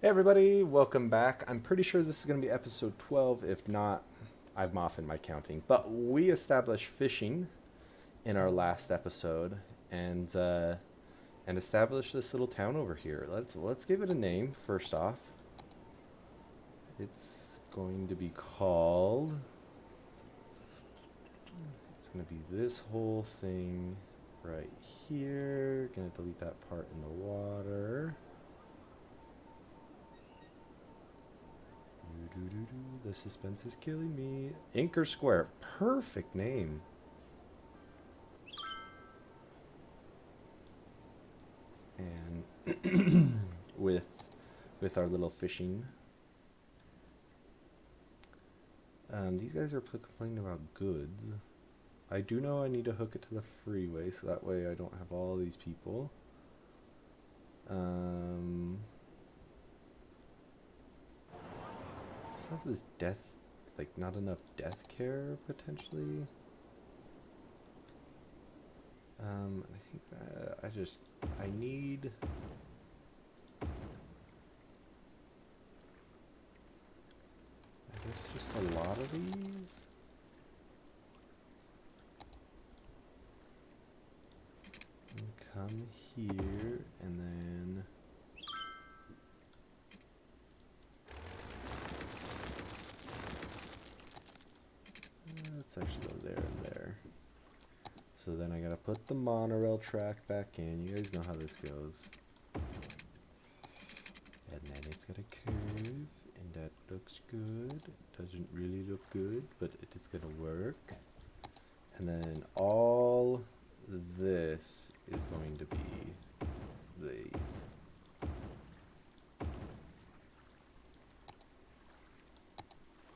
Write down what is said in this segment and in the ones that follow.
Hey everybody, welcome back. I'm pretty sure this is going to be episode 12. If not, I'm off in my counting. But we established fishing in our last episode and established this little town over here. Let's give it a name first off. It's going to be called. It's going to be this whole thing right here. Going to delete that part in the water. The suspense is killing me. Anchor Square. Perfect name. And with our little fishing. These guys are complaining about goods. I do know I need to hook it to the freeway so that way I don't have all these people. Stuff is death, like not enough death care potentially. I think I need. I guess just a lot of these. And come here and then. Let's actually go there and there. So then I gotta put the monorail track back in. You guys know how this goes. And then it's got a curve, and that looks good. Doesn't really look good, but it is gonna work. And then all this is going to be these.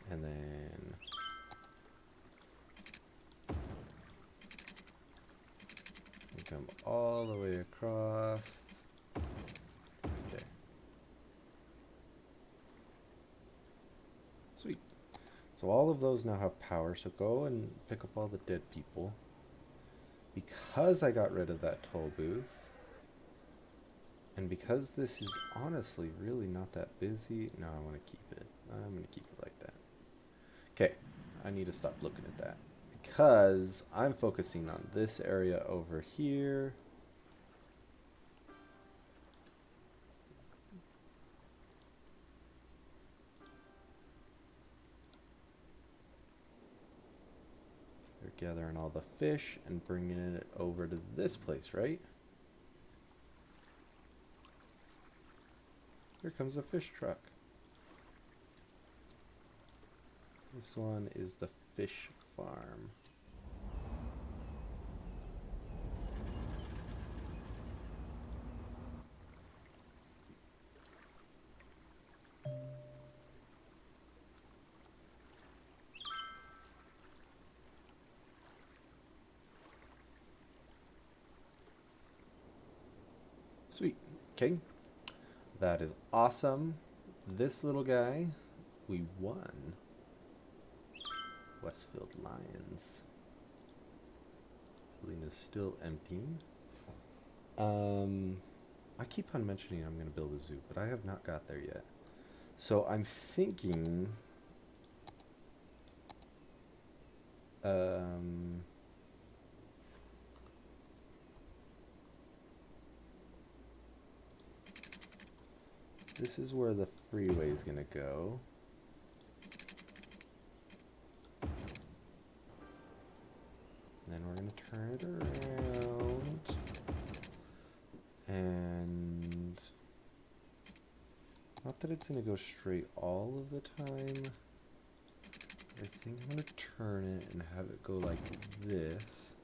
And then come all the way across. Right there. Sweet. So all of those now have power, so go and pick up all the dead people. Because I got rid of that toll booth, and because this is honestly really not that busy, no, I want to keep it. I'm going to keep it like that. Okay, I need to stop looking at that. Because I'm focusing on this area over here. They're gathering all the fish and bringing it over to this place, right? Here comes a fish truck. This one is the fish farm. Sweet. Okay. That is awesome. This little guy, we won. Westfield Lions. Building is still empty. I keep on mentioning I'm going to build a zoo, but I have not got there yet. So I'm thinking... this is where the freeway is going to go. And then we're going to turn it around. And not that it's going to go straight all of the time. I think I'm going to turn it and have it go like this.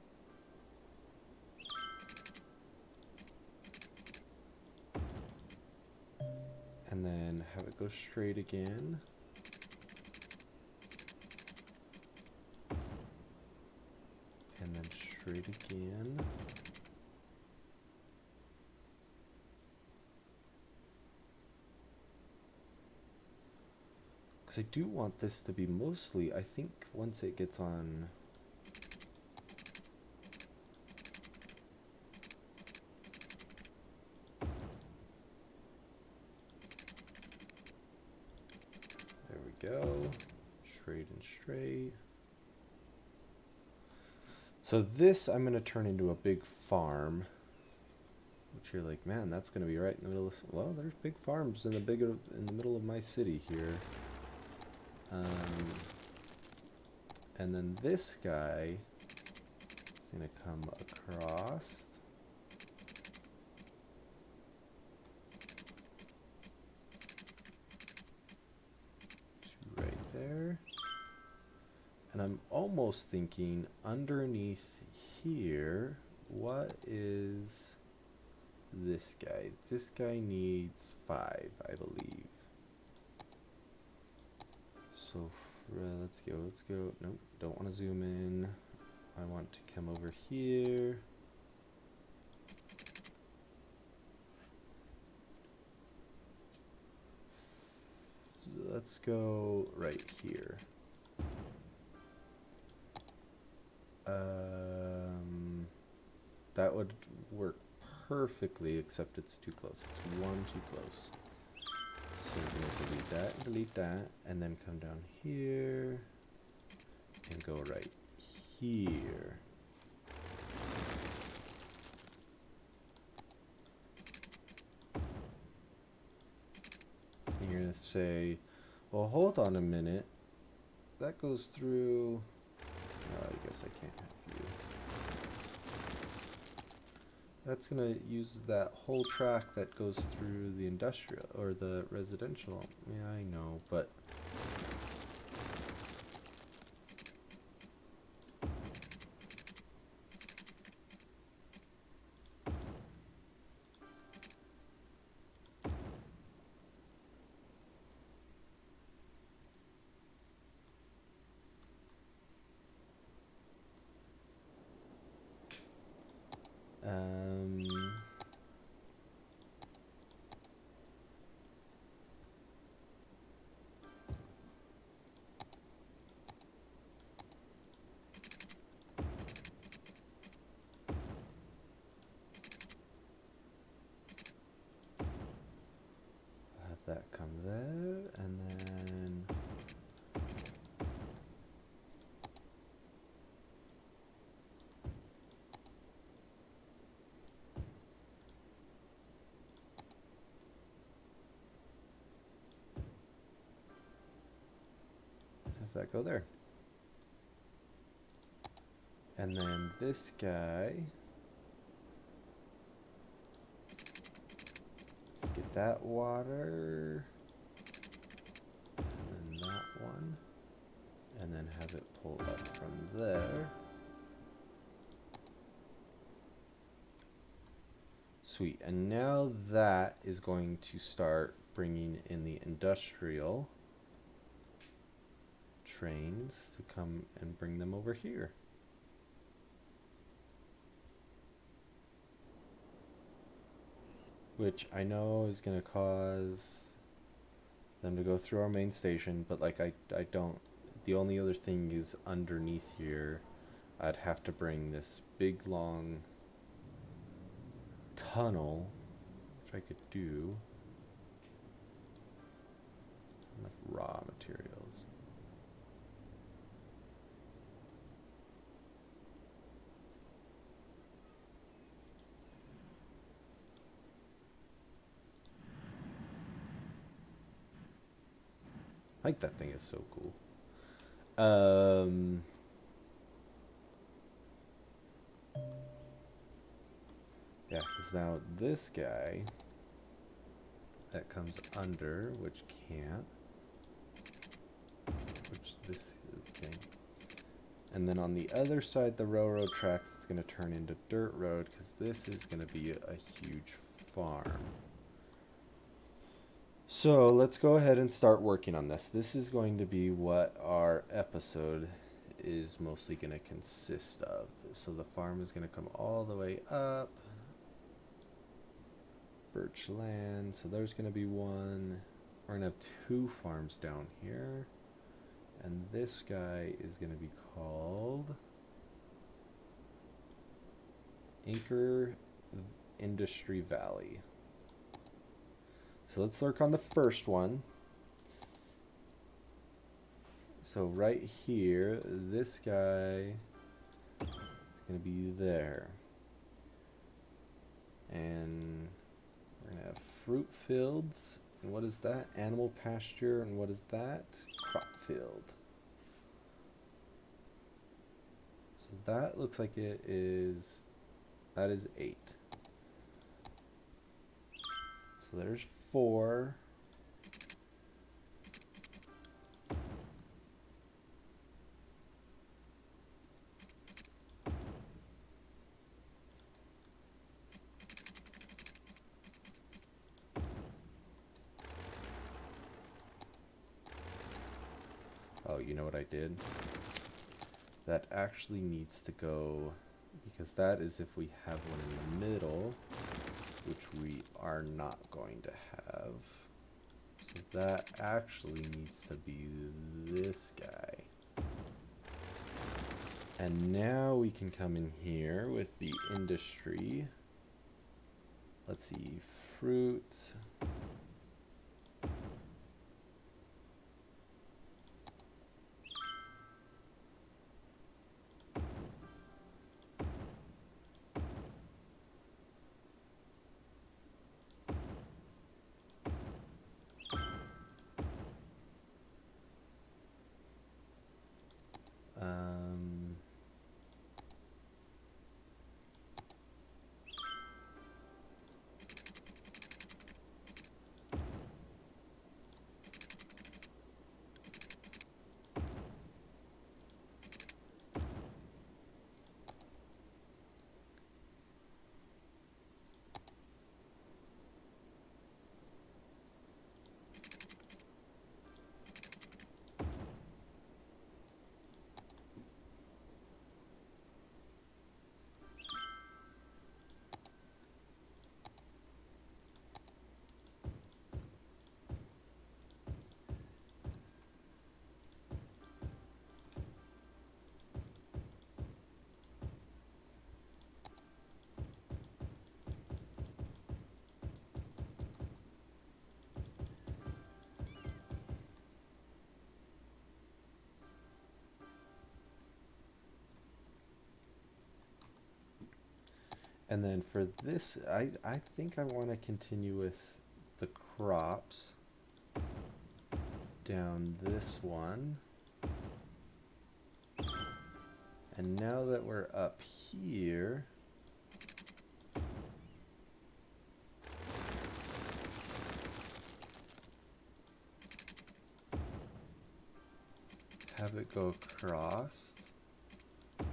And then have it go straight again. And then straight again. Because I do want this to be mostly, I think once it gets on... we go. Straight and straight. So this I'm going to turn into a big farm. Which you're like, man, that's going to be right in the middle of... Well, there's big farms in the middle of my city here. And then this guy is going to come across. To right there. And I'm almost thinking underneath here, what is this guy? This guy needs 5, I believe. So let's go. Nope, don't want to zoom in. I want to come over here. Let's go right here. That would work perfectly, except it's too close. It's one too close. So we're going to delete that, and then come down here, and go right here. And you're going to say, well, hold on a minute. That goes through... Oh, I guess I can't have you. That's going to use that whole track that goes through the industrial or the residential. Yeah, I know, but that come there, and then have that go there. And then this guy, let's get that water, and that one, and then have it pull up from there. Sweet, and now that is going to start bringing in the industrial trains to come and bring them over here. Which I know is going to cause them to go through our main station, but like I don't, the only other thing is underneath here, I'd have to bring this big long tunnel, which I could do. Enough raw materials. I think that thing is so cool. Yeah, because now this guy that comes under, which can't, which this is okay. And then on the other side, the railroad tracks, it's going to turn into dirt road because this is going to be a huge farm. So let's go ahead and start working on this. This is going to be what our episode is mostly going to consist of. So the farm is going to come all the way up. Birch land. So there's going to be one. We're going to have 2 farms down here. And this guy is going to be called Anchor Industry Valley. So let's work on the first one. So right here, this guy is going to be there. And we're going to have fruit fields. And what is that? Animal pasture. And what is that? Crop field. So that looks like it is, that is 8. So there's 4. Oh, you know what I did? That actually needs to go, because that is if we have one in the middle, which we are not going to have. So that actually needs to be this guy. And now we can come in here with the industry. Let's see, fruit. And then for this, I think I want to continue with the crops down this one. And now that we're up here, have it go across, and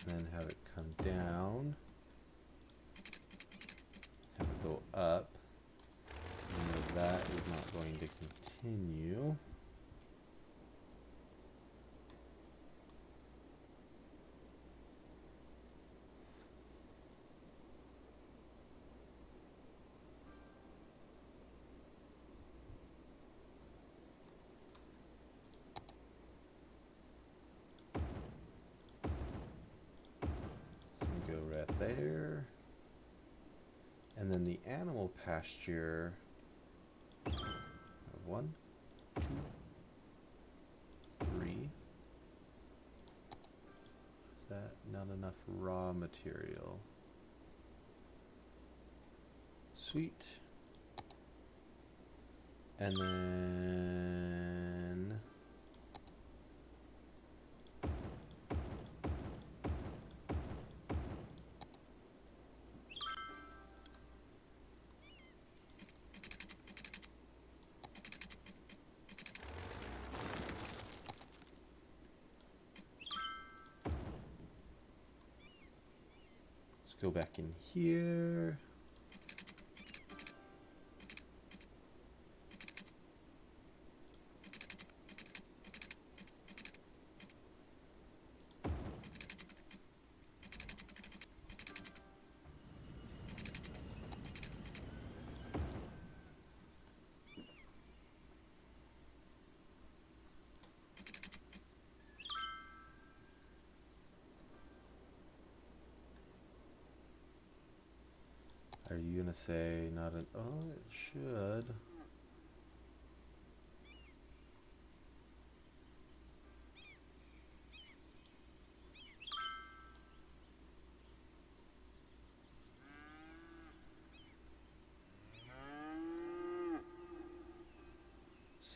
then have it come down, have it go up. And that is not going to continue. Go right there. And then the animal pasture. 1, 2, 3. Is that not enough raw material? Sweet. And then let's go back in here. Are you gonna say not an, oh, it should.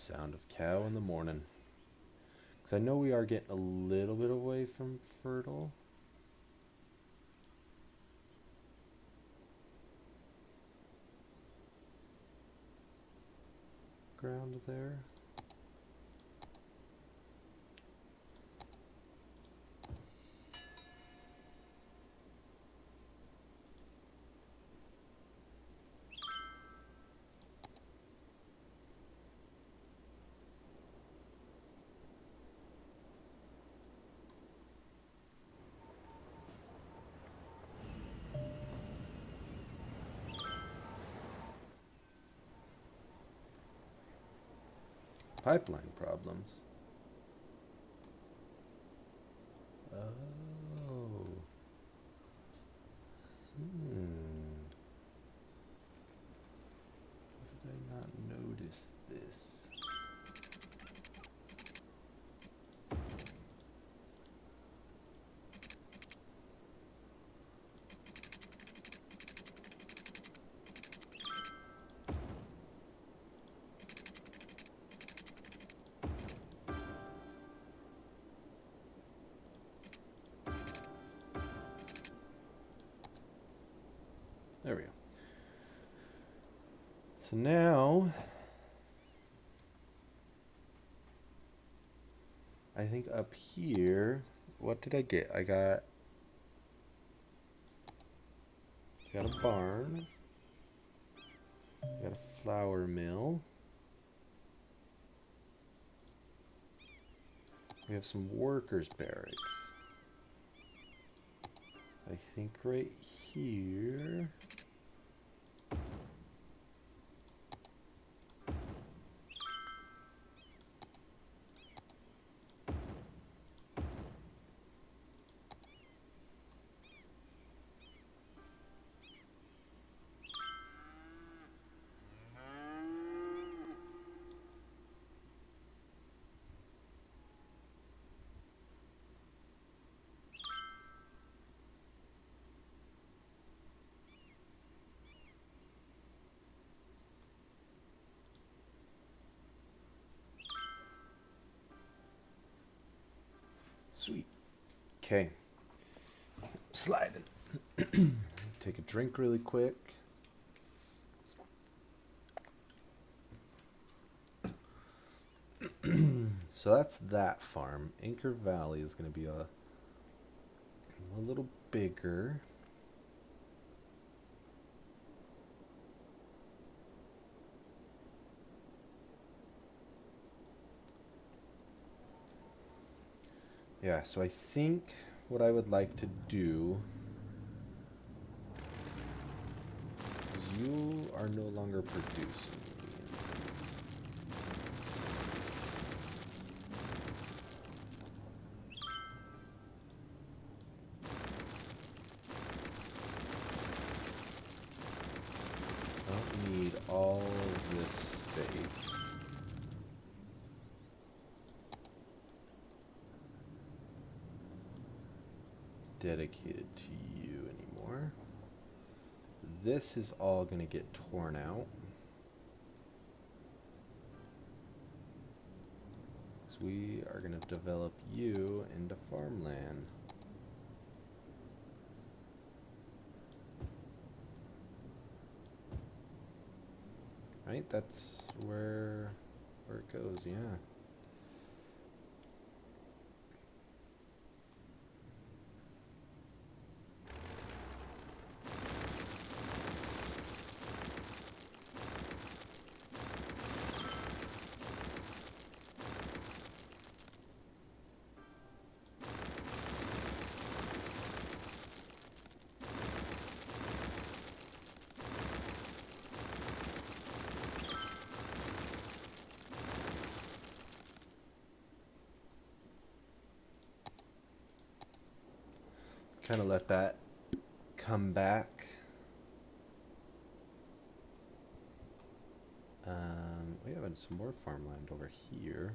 Sound of cow in the morning. Because I know we are getting a little bit away from fertile. Ground there. Pipeline problems. Oh. How did I not notice this? There we go. So now, I think up here, what did I get? I got a barn. Got a flour mill. We have some workers' barracks. I think right here. Sweet. Okay. Sliding. Take a drink really quick. So that's that farm. Anchor Valley is going to be a little bigger. Yeah, so I think what I would like to do is you are no longer producing. I don't need all of this space. Dedicated to you anymore. This is all going to get torn out. So we are going to develop you into farmland. Right? That's where it goes, yeah. Kind of let that come back. We have some more farmland over here.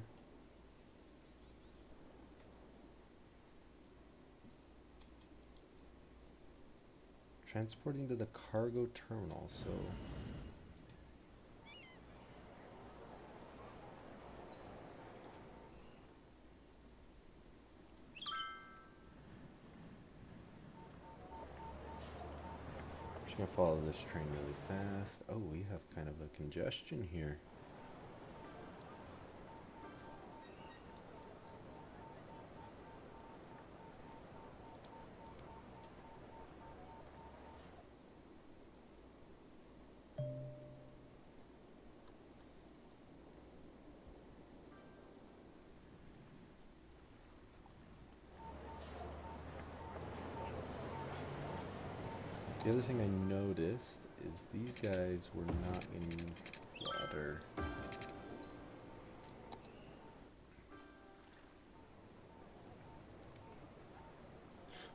Transporting to the cargo terminal, so just gonna follow this train really fast. Oh, we have kind of a congestion here. The other thing I noticed is these guys were not in water.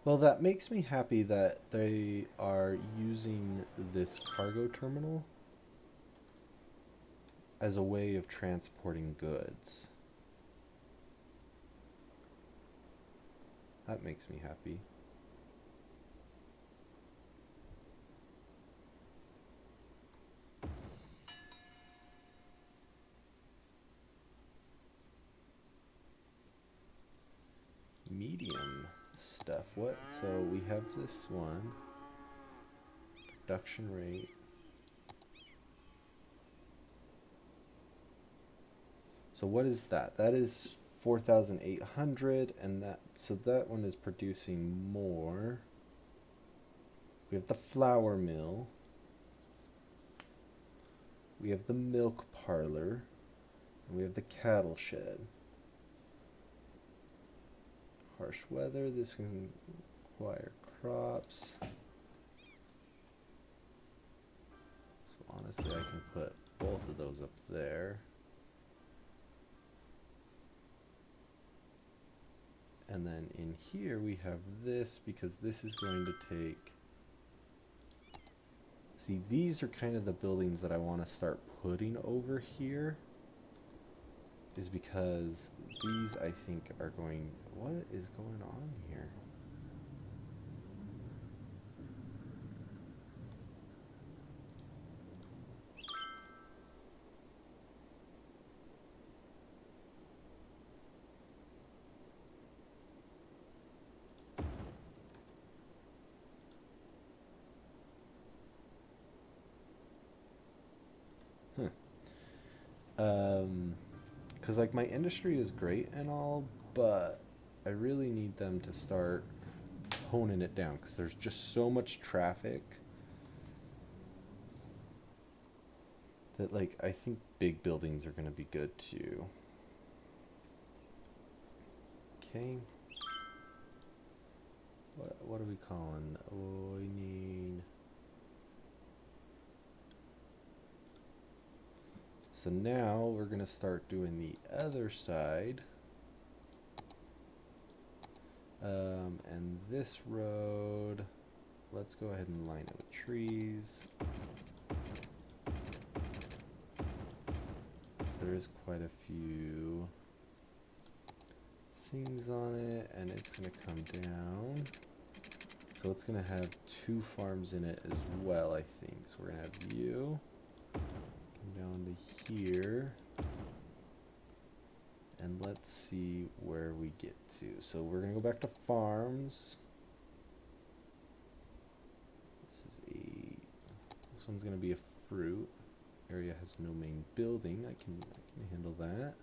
Well, that makes me happy that they are using this cargo terminal as a way of transporting goods. That makes me happy. Medium stuff. What? So we have this one. Production rate. So what is that? That is 4,800, and that one is producing more. We have the flour mill. We have the milk parlor. And we have the cattle shed. Harsh weather, this can require crops. So honestly, I can put both of those up there. And then in here we have this, because this is going to take... See, these are kind of the buildings that I want to start putting over here. Is because these, I think, are going... What is going on here? Because like my industry is great and all, but I really need them to start honing it down, because there's just so much traffic that, like, I think big buildings are going to be good too. Okay. What are we calling? Oh, we need... So now we're going to start doing the other side. And this road, let's go ahead and line it with trees. So there is quite a few things on it, and it's going to come down. So it's going to have 2 farms in it as well, I think. So we're going to have you come down to here. And let's see where we get to. So we're going to go back to farms. This one's going to be a fruit. Area has no main building. I can handle that.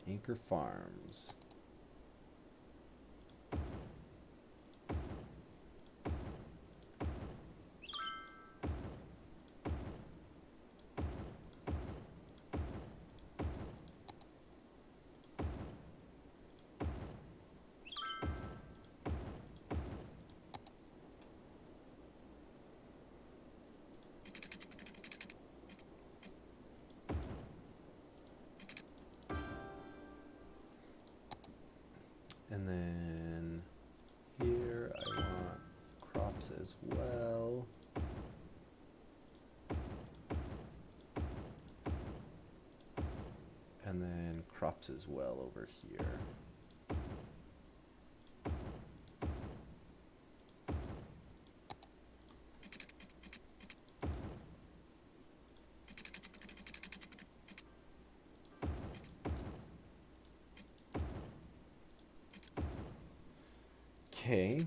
Anchor Farms. And then here I want crops as well. And then crops as well over here. Okay.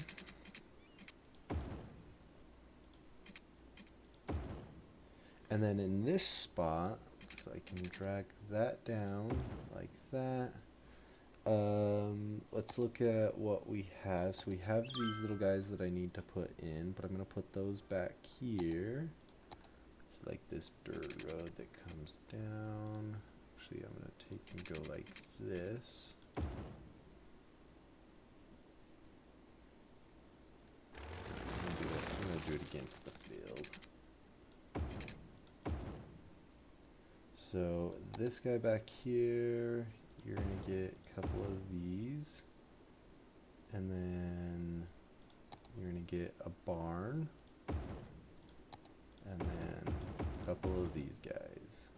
And then in this spot, so I can drag that down like that. Let's look at what we have. So we have these little guys that I need to put in, but I'm going to put those back here. It's like this dirt road that comes down. Actually, I'm going to take and go like this. I'm going to do it against the field. So this guy back here, you're going to get a couple of these. And then you're going to get a barn. And then a couple of these guys.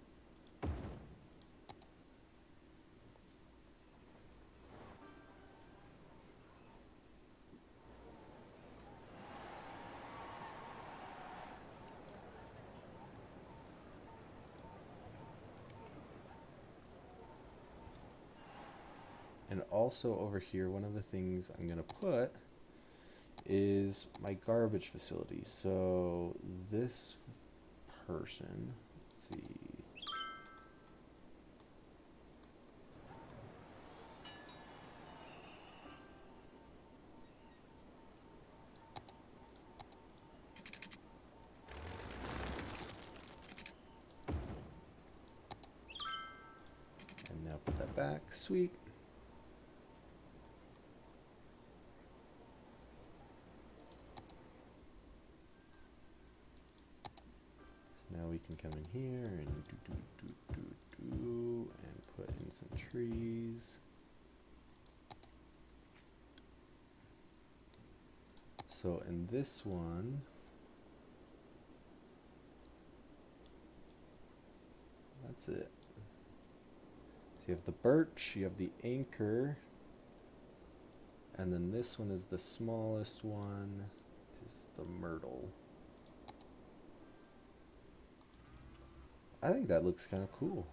And also over here, one of the things I'm going to put is my garbage facility. So this person, let's see. And now put that back. Sweet. Now we can come in here and and put in some trees. So in this one, that's it. So you have the birch, you have the anchor, and then this one is the smallest one, is the myrtle. I think that looks kind of cool.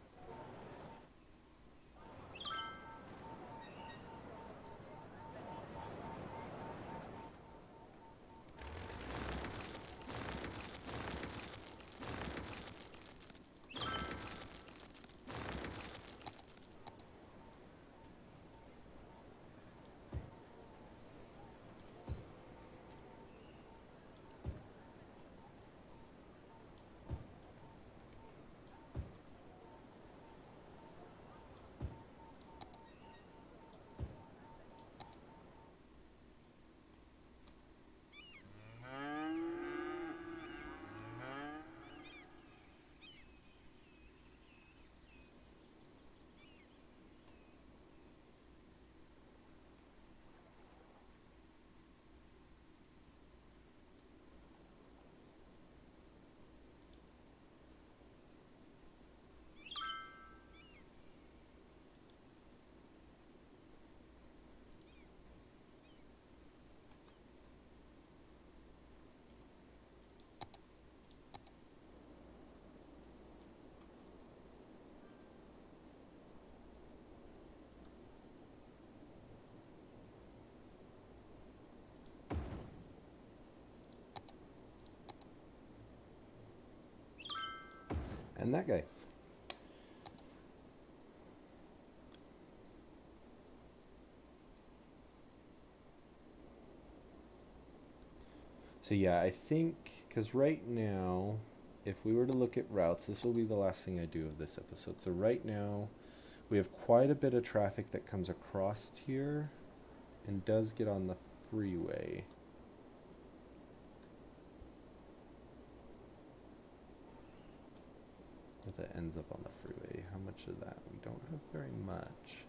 And that guy. So yeah, I think, because right now, if we were to look at routes, this will be the last thing I do of this episode. So right now, we have quite a bit of traffic that comes across here and does get on the freeway. Or that ends up on the freeway. How much of that? We don't have very much.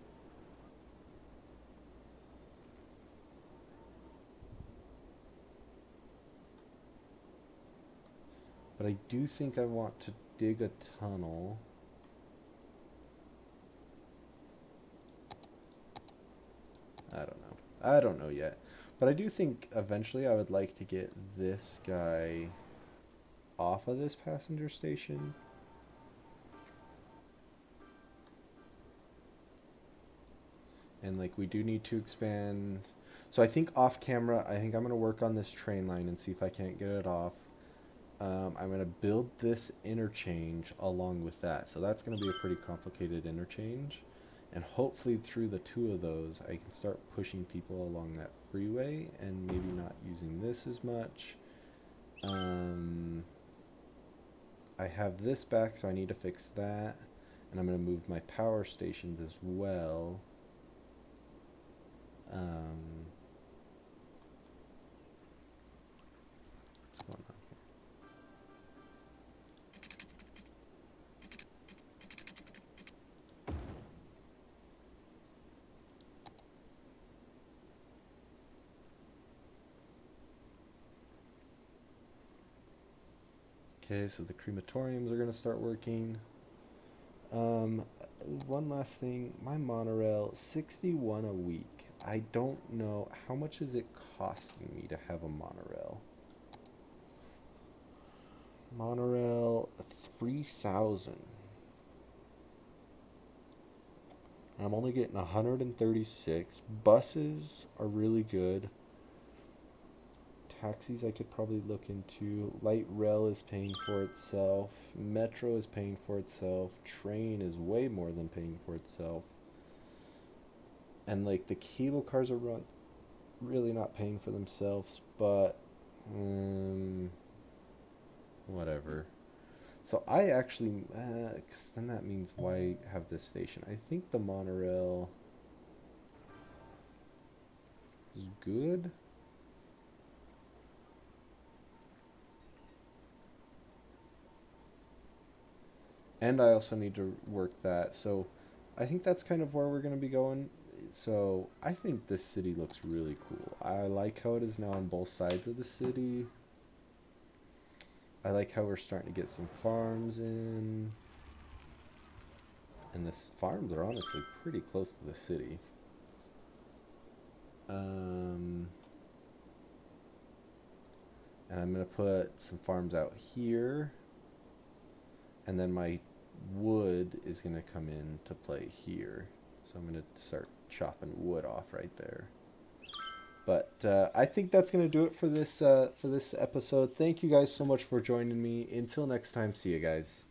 But I do think I want to dig a tunnel. I don't know. I don't know yet. But I do think eventually I would like to get this guy off of this passenger station. And like we do need to expand. So I think off camera, I think I'm going to work on this train line and see if I can't get it off. I'm going to build this interchange along with that. So that's going to be a pretty complicated interchange. And hopefully through the two of those, I can start pushing people along that freeway and maybe not using this as much. I have this back, so I need to fix that. And I'm going to move my power stations as well. What's going on here? Okay, so the crematoriums are going to start working. One last thing, my monorail, 61 a week. I don't know, how much is it costing me to have a monorail? Monorail, 3,000. I'm only getting 136. Buses are really good. Taxis I could probably look into. Light rail is paying for itself. Metro is paying for itself. Train is way more than paying for itself. And like the cable cars are really not paying for themselves, but whatever. So I actually, because then that means why have this station? I think the monorail is good. And I also need to work that. So I think that's kind of where we're going to be going. So I think this city looks really cool. I like how it is now on both sides of the city. I like how we're starting to get some farms in. And the farms are honestly pretty close to the city. And I'm going to put some farms out here. And then my wood is going to come in to play here. So I'm going to start chopping wood off right there. But I think that's going to do it for this episode. Thank you guys so much for joining me. Until next time, see you guys.